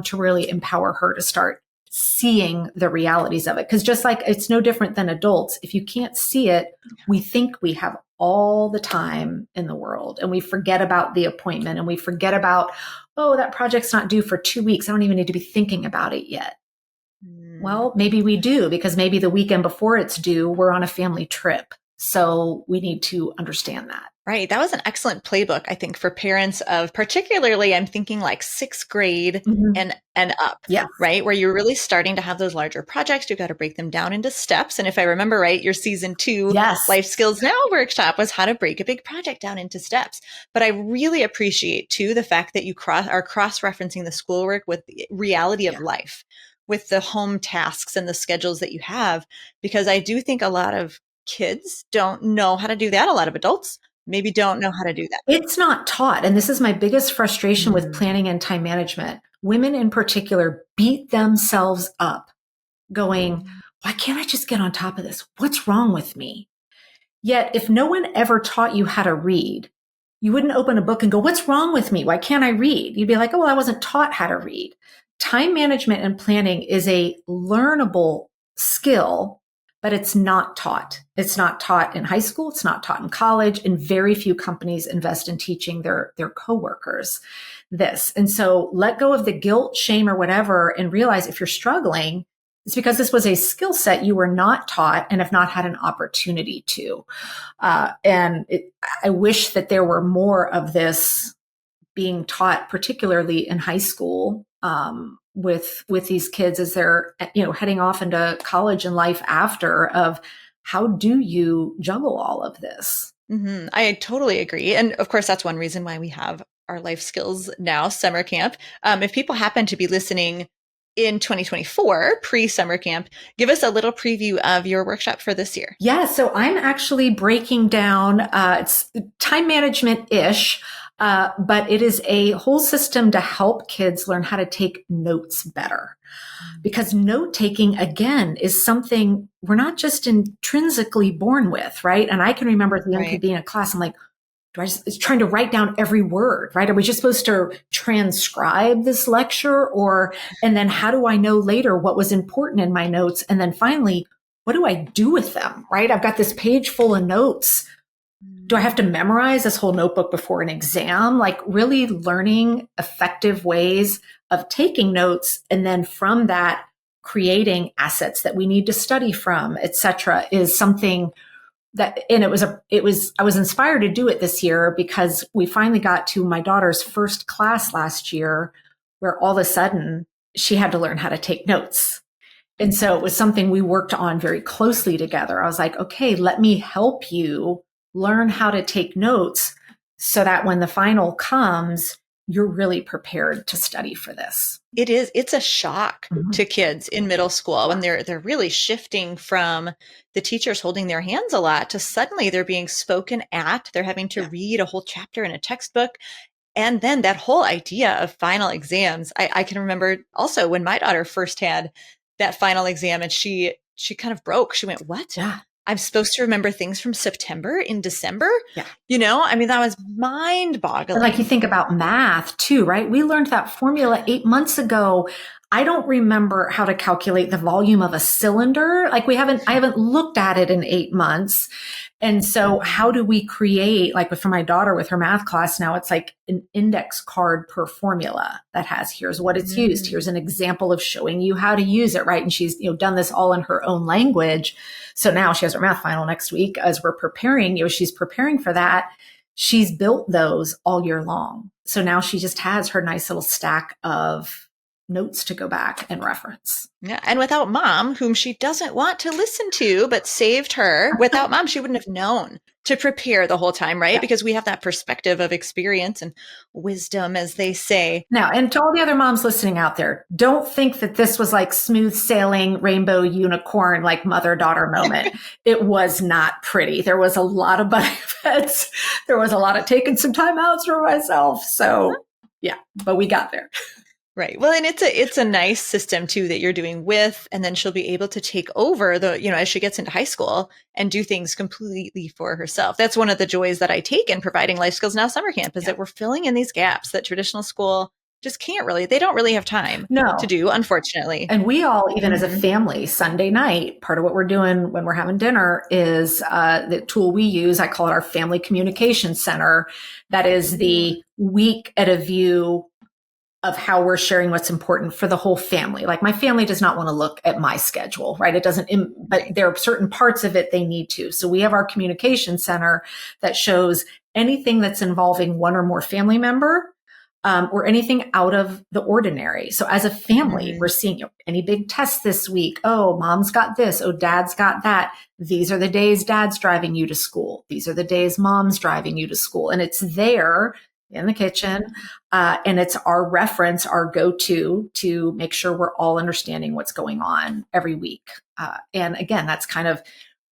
to really empower her to start seeing the realities of it. Because just like it's no different than adults, if you can't see it, we think we have all the time in the world, and we forget about the appointment, and we forget about, oh, that project's not due for 2 weeks. I don't even need to be thinking about it yet. Well, maybe we do, because maybe the weekend before it's due, we're on a family trip. So we need to understand that. Right. That was an excellent playbook, I think, for parents of particularly, I'm thinking like 6th grade and up, right? Where you're really starting to have those larger projects. You've got to break them down into steps. And if I remember right, your season 2 Life Skills Now workshop was how to break a big project down into steps. But I really appreciate too, the fact that you are cross-referencing the schoolwork with the reality of life, with the home tasks and the schedules that you have, because I do think a lot of kids don't know how to do that. A lot of adults maybe don't know how to do that. It's not taught. And this is my biggest frustration with planning and time management. Women in particular beat themselves up going, why can't I just get on top of this? What's wrong with me? Yet if no one ever taught you how to read, you wouldn't open a book and go, what's wrong with me? Why can't I read? You'd be like, oh, well, I wasn't taught how to read. Time management and planning is a learnable skill, but it's not taught. It's not taught in high school. It's not taught in college. And very few companies invest in teaching their coworkers this. And so let go of the guilt, shame, or whatever, and realize if you're struggling, it's because this was a skill set you were not taught and have not had an opportunity to. I wish that there were more of this being taught, particularly in high school, with these kids as they're, heading off into college and life after, of how do you juggle all of this? I totally agree. And of course, that's one reason why we have our Life Skills Now summer camp. If people happen to be listening in 2024, pre-summer camp, give us a little preview of your workshop for this year. Yeah, so I'm actually breaking down, it's time management-ish, But it is a whole system to help kids learn how to take notes better. Because note taking, again, is something we're not just intrinsically born with, right? And I can remember as a young kid being in a class, I'm like, it's trying to write down every word, right? Are we just supposed to transcribe this lecture? And then how do I know later what was important in my notes? And then finally, what do I do with them, right? I've got this page full of notes. Do I have to memorize this whole notebook before an exam? Like really learning effective ways of taking notes. And then from that, creating assets that we need to study from, et cetera, is something that, and I was inspired to do it this year because we finally got to my daughter's first class last year where all of a sudden she had to learn how to take notes. And so it was something we worked on very closely together. I was like, okay, let me help you learn how to take notes so that when the final comes, you're really prepared to study for this. It's a shock to kids in middle school when they're really shifting from the teachers holding their hands a lot to suddenly they're being spoken at. They're having to read a whole chapter in a textbook. And then that whole idea of final exams, I can remember also when my daughter first had that final exam and she kind of broke. She went, what? Yeah. I'm supposed to remember things from September in December. Yeah. I mean, that was mind boggling. Like you think about math too, right? We learned that formula 8 months ago. I don't remember how to calculate the volume of a cylinder. Like I haven't looked at it in 8 months. And so how do we create, like for my daughter with her math class now, it's like an index card per formula that has, here's what it's used. Here's an example of showing you how to use it, right? And she's, done this all in her own language. So now she has her math final next week as we're preparing, she's preparing for that. She's built those all year long. So now she just has her nice little stack of notes to go back and reference. Yeah. And without mom, whom she doesn't want to listen to, but saved her, without mom, she wouldn't have known to prepare the whole time, right? Yeah. Because we have that perspective of experience and wisdom, as they say. Now, and to all the other moms listening out there, don't think that this was like smooth sailing, rainbow unicorn, like mother-daughter moment. It was not pretty. There was a lot of butting heads. There was a lot of taking some time outs for myself. So yeah, but we got there. Right. Well, and it's a nice system too that you're doing with, and then she'll be able to take over as she gets into high school and do things completely for herself. That's one of the joys that I take in providing Life Skills Now summer camp is that we're filling in these gaps that traditional school just they don't really have time to do, unfortunately. And we all, even as a family, Sunday night, part of what we're doing when we're having dinner is the tool we use. I call it our Family Communication Center. That is the week at a view of how we're sharing what's important for the whole family. Like my family does not want to look at my schedule, right? It doesn't, but there are certain parts of it they need to. So we have our communication center that shows anything that's involving one or more family member, or anything out of the ordinary. So as a family, we're seeing any big tests this week. Oh, mom's got this. Oh, dad's got that. These are the days dad's driving you to school. These are the days mom's driving you to school. And it's there in the kitchen. And it's our reference, our go-to to make sure we're all understanding what's going on every week. And again, that's kind of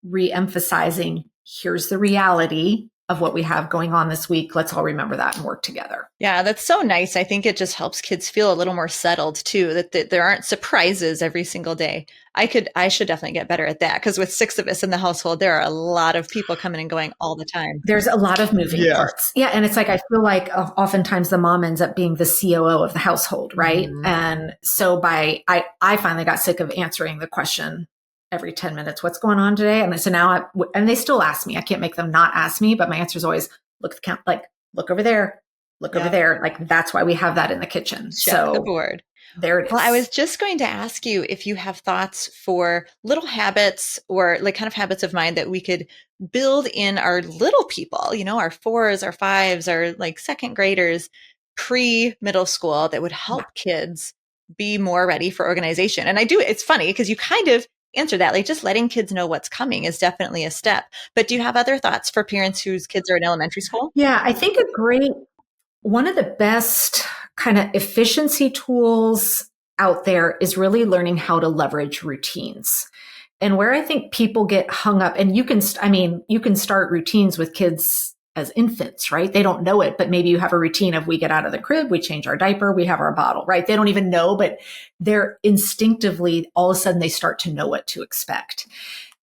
re-emphasizing, here's the reality of what we have going on this week. Let's all remember that and work together. Yeah, that's so nice. I think it just helps kids feel a little more settled too, that there aren't surprises every single day. I should definitely get better at that because with 6 of us in the household, there are a lot of people coming and going all the time. There's a lot of moving parts. Yeah. And it's like, I feel like oftentimes the mom ends up being the COO of the household, right? And so I finally got sick of answering the question every 10 minutes, what's going on today? And so now and they still ask me, I can't make them not ask me, but my answer is always look at the count, like look over there, over there. Like that's why we have that in the kitchen. Check the board. There it is. Well, I was just going to ask you if you have thoughts for little habits or like kind of habits of mind that we could build in our little people, our 4s, our 5s, our like second graders pre-middle school that would help kids be more ready for organization. And it's funny because you kind of answer that, like just letting kids know what's coming is definitely a step. But do you have other thoughts for parents whose kids are in elementary school? Yeah, I think one of the best kind of efficiency tools out there is really learning how to leverage routines. And where I think people get hung up, and you can start routines with kids as infants, right? They don't know it, but maybe you have a routine of we get out of the crib, we change our diaper, we have our bottle, right? They don't even know, but they're instinctively, all of a sudden they start to know what to expect.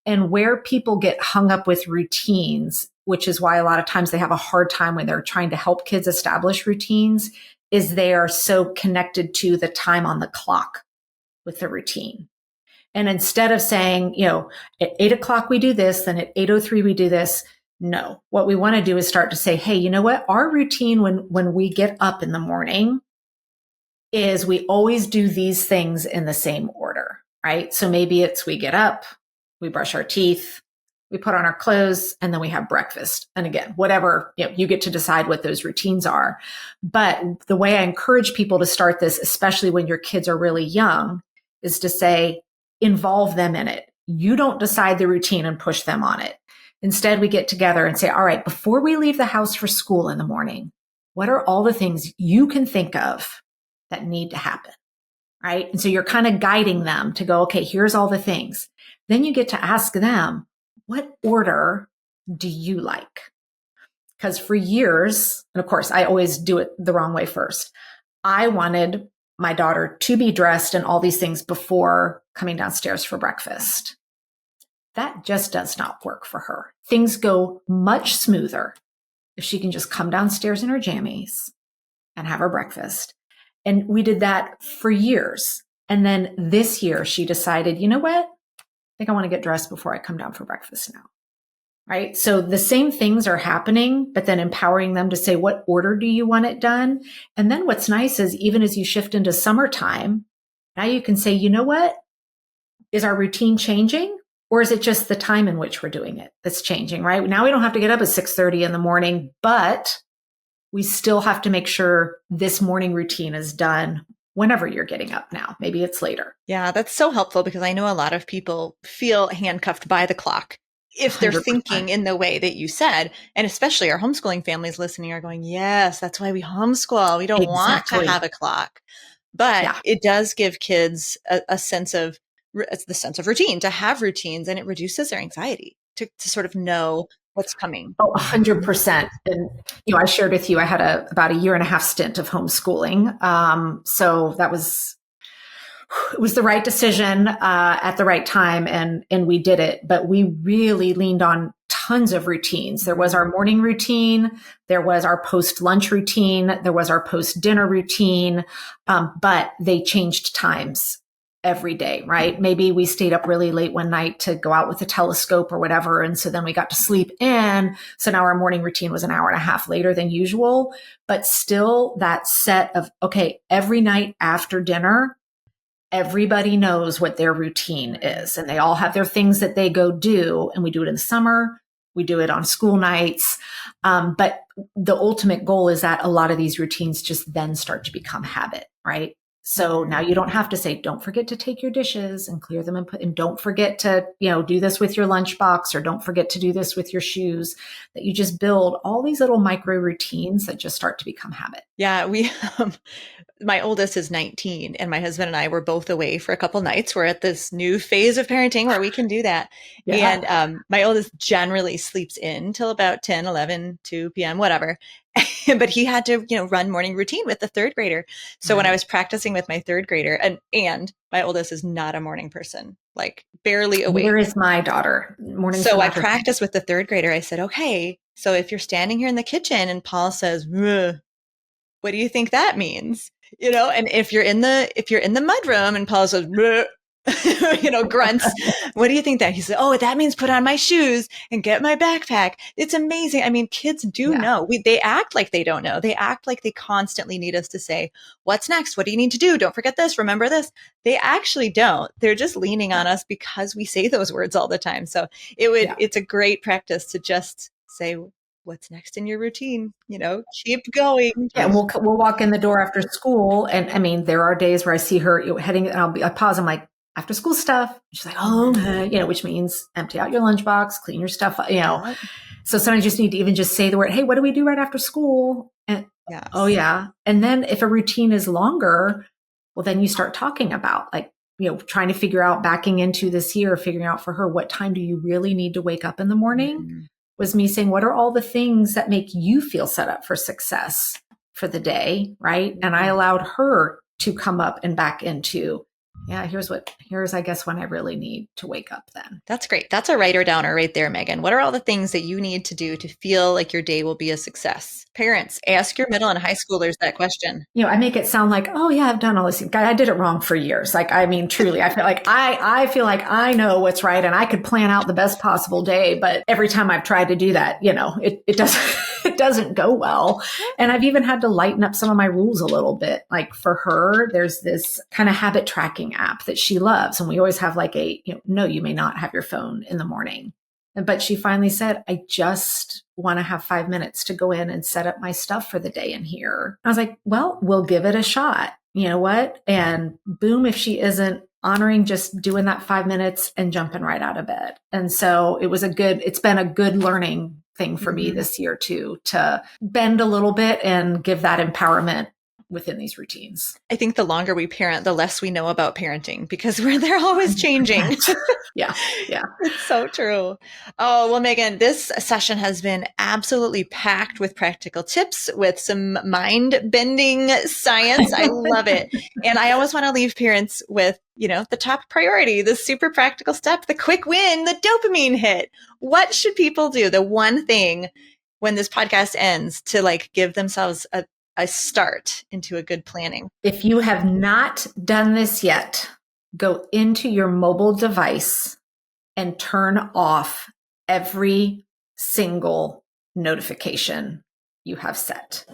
And where people get hung up with routines, which is why a lot of times they have a hard time when they're trying to help kids establish routines, is they are so connected to the time on the clock with the routine. And instead of saying, at 8 o'clock we do this, then at 8:03 we do this. No, what we want to do is start to say, hey, you know what? Our routine when we get up in the morning is we always do these things in the same order, right? So maybe it's we get up, we brush our teeth, we put on our clothes, and then we have breakfast. And again, whatever, you get to decide what those routines are. But the way I encourage people to start this, especially when your kids are really young, is to say, involve them in it. You don't decide the routine and push them on it. Instead, we get together and say, all right, before we leave the house for school in the morning, what are all the things you can think of that need to happen, right? And so you're kind of guiding them to go, okay, here's all the things. Then you get to ask them, what order do you like? Because for years, and of course, I always do it the wrong way first. I wanted my daughter to be dressed and all these things before coming downstairs for breakfast. That just does not work for her. Things go much smoother if she can just come downstairs in her jammies and have her breakfast. And we did that for years. And then this year she decided, you know what? I think I want to get dressed before I come down for breakfast now. Right? So the same things are happening, but then empowering them to say, what order do you want it done? And then what's nice is even as you shift into summertime, now you can say, you know what? Is our routine changing? Or is it just the time in which we're doing it that's changing, right? Now we don't have to get up at 6:30 in the morning, but we still have to make sure this morning routine is done whenever you're getting up now. Maybe it's later. Yeah, that's so helpful because I know a lot of people feel handcuffed by the clock if they're 100%. thinking in the way that you said. And especially our homeschooling families listening are going, yes, that's why we homeschool. We don't want to have a clock. But it does give kids a sense of the sense of routine, to have routines, and it reduces their anxiety to sort of know what's coming. Oh, 100%. And, I shared with you, I had about a 1.5 year stint of homeschooling. So it was the right decision, at the right time. And we did it, but we really leaned on tons of routines. There was our morning routine. There was our post-lunch routine. There was our post-dinner routine. But they changed times every day, right? Maybe we stayed up really late one night to go out with a telescope or whatever. And so then we got to sleep in. So now our morning routine was 1.5 hours later than usual, but still that set of, okay, every night after dinner, everybody knows what their routine is and they all have their things that they go do. And we do it in the summer. We do it on school nights. But the ultimate goal is that a lot of these routines just then start to become habit, right? So now you don't have to say, don't forget to take your dishes and clear them and don't forget to, do this with your lunchbox or don't forget to do this with your shoes, that you just build all these little micro routines that just start to become habit. Yeah. My oldest is 19 and my husband and I were both away for a couple nights. We're at this new phase of parenting where we can do that. Yeah. And my oldest generally sleeps in till about 10, 11, 2 p.m., whatever. But he had to, run morning routine with the third grader. So when I was practicing with my third grader and my oldest is not a morning person, like barely awake. Where is my daughter? Morning. So I practiced with the third grader. I said, okay, so if you're standing here in the kitchen and Paul says, what do you think that means? And if you're in the mudroom and Paul says, grunts, what do you think that? He said, oh, that means put on my shoes and get my backpack. It's amazing. I mean, kids do know. They act like they don't know. They act like they constantly need us to say, what's next? What do you need to do? Don't forget this. Remember this. They actually don't. They're just leaning on us because we say those words all the time. So it's a great practice to just say, what's next in your routine? Keep going. Yeah, we'll walk in the door after school. And I mean, there are days where I see her heading, and I pause. I'm like, after school stuff. She's like, oh, okay. Which means empty out your lunchbox, clean your stuff, So sometimes you just need to even just say the word, hey, what do we do right after school? And oh yeah. And then if a routine is longer, well, then you start talking about trying to figure out, backing into this year, figuring out for her, what time do you really need to wake up in the morning? was me saying, what are all the things that make you feel set up for success for the day? Right. And I allowed her to come up and back into, yeah, here's, I guess, when I really need to wake up then. That's great. That's a writer downer right there, Megan. What are all the things that you need to do to feel like your day will be a success? Parents, ask your middle and high schoolers that question. I make it sound like, oh yeah, I've done all this. I did it wrong for years. Like, I mean, truly, I feel like I know what's right and I could plan out the best possible day. But every time I've tried to do that, it doesn't, it doesn't go well. And I've even had to lighten up some of my rules a little bit. Like for her, there's this kind of habit tracking app that she loves. And we always have like no, you may not have your phone in the morning. But she finally said, I just want to have 5 minutes to go in and set up my stuff for the day in here. I was like, well, we'll give it a shot. You know what? And boom, if she isn't honoring just doing that 5 minutes and jumping right out of bed. And so it's been a good learning thing for me this year too, to bend a little bit and give that empowerment within these routines. I think the longer we parent, the less we know about parenting because they're always changing. Yeah. It's so true. Oh, well, Megan, this session has been absolutely packed with practical tips, with some mind-bending science. I love it. And I always want to leave parents with, the top priority, the super practical step, the quick win, the dopamine hit. What should people do? The one thing when this podcast ends to give themselves a start into a good planning. If you have not done this yet, go into your mobile device and turn off every single notification you have set.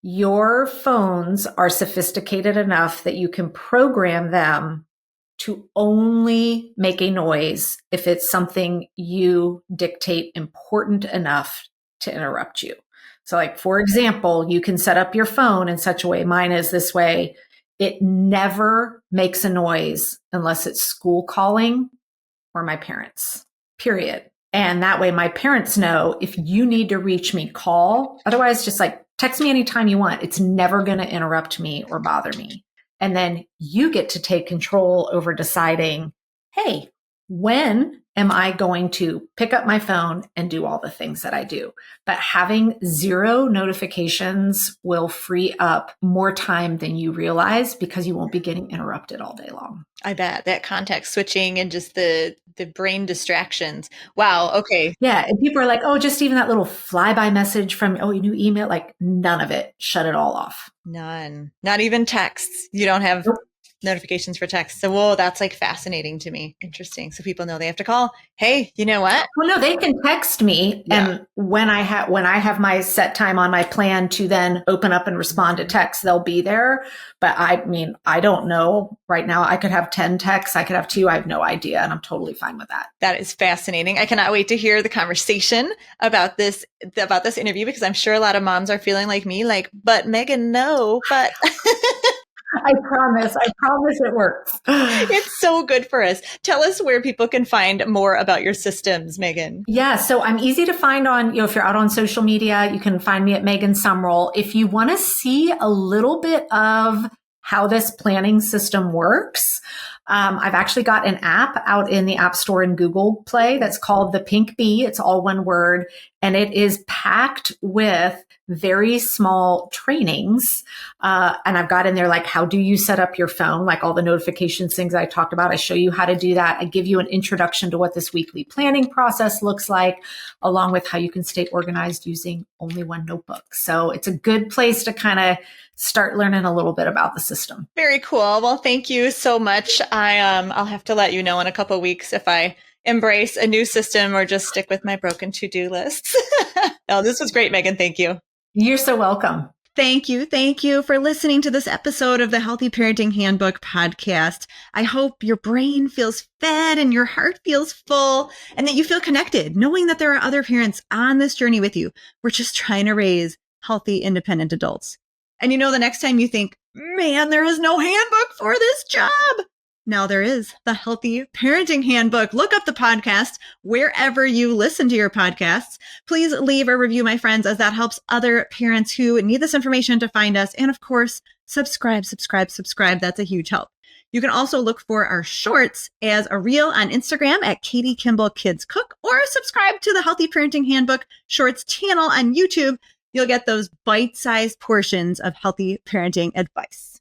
Your phones are sophisticated enough that you can program them to only make a noise if it's something you dictate important enough to interrupt you. So for example, you can set up your phone in such a way, mine is this way, it never makes a noise unless it's school calling or my parents, period. And that way my parents know if you need to reach me, call. Otherwise, just text me anytime you want. It's never going to interrupt me or bother me. And then you get to take control over deciding, hey, when am I going to pick up my phone and do all the things that I do? But having 0 notifications will free up more time than you realize because you won't be getting interrupted all day long. I bet that context switching and just the brain distractions. Wow. Okay. Yeah. And people are like, oh, just even that little flyby message from, oh, a new email, none of it. Shut it all off. None. Not even texts. You don't have notifications for text. So, whoa, that's like fascinating to me. Interesting. So people know they have to call. Hey, you know what? Well, no, they can text me. Yeah. And when I have my set time on my plan to then open up and respond to text, they'll be there. But I mean, I don't know right now. I could have 10 texts. I could have 2. I have no idea. And I'm totally fine with that. That is fascinating. I cannot wait to hear the conversation about this interview, because I'm sure a lot of moms are feeling like me, like, but Megan, no, but I promise it works. It's so good for us. Tell us where people can find more about your systems, Megan. Yeah. So I'm easy to find on, if you're out on social media, you can find me at Megan Sumrell. If you want to see a little bit of how this planning system works, I've actually got an app out in the App Store and Google Play that's called the Pink Bee. It's all one word. And it is packed with very small trainings. And I've got in there, how do you set up your phone? All the notifications, things I talked about. I show you how to do that. I give you an introduction to what this weekly planning process looks like, along with how you can stay organized using only one notebook. So it's a good place to kind of start learning a little bit about the system. Very cool. Well, thank you so much. I'll have to let you know in a couple of weeks if I embrace a new system or just stick with my broken to-do lists. No, this was great, Megan. Thank you. You're so welcome. Thank you. Thank you for listening to this episode of the Healthy Parenting Handbook podcast. I hope your brain feels fed and your heart feels full and that you feel connected, knowing that there are other parents on this journey with you. We're just trying to raise healthy, independent adults. And the next time you think, man, there is no handbook for this job. Now there is the Healthy Parenting Handbook. Look up the podcast wherever you listen to your podcasts. Please leave a review, my friends, as that helps other parents who need this information to find us. And of course, subscribe. That's a huge help. You can also look for our shorts as a reel on Instagram at Katie Kimball Kids Cook, or subscribe to the Healthy Parenting Handbook Shorts channel on YouTube. You'll get those bite-sized portions of healthy parenting advice.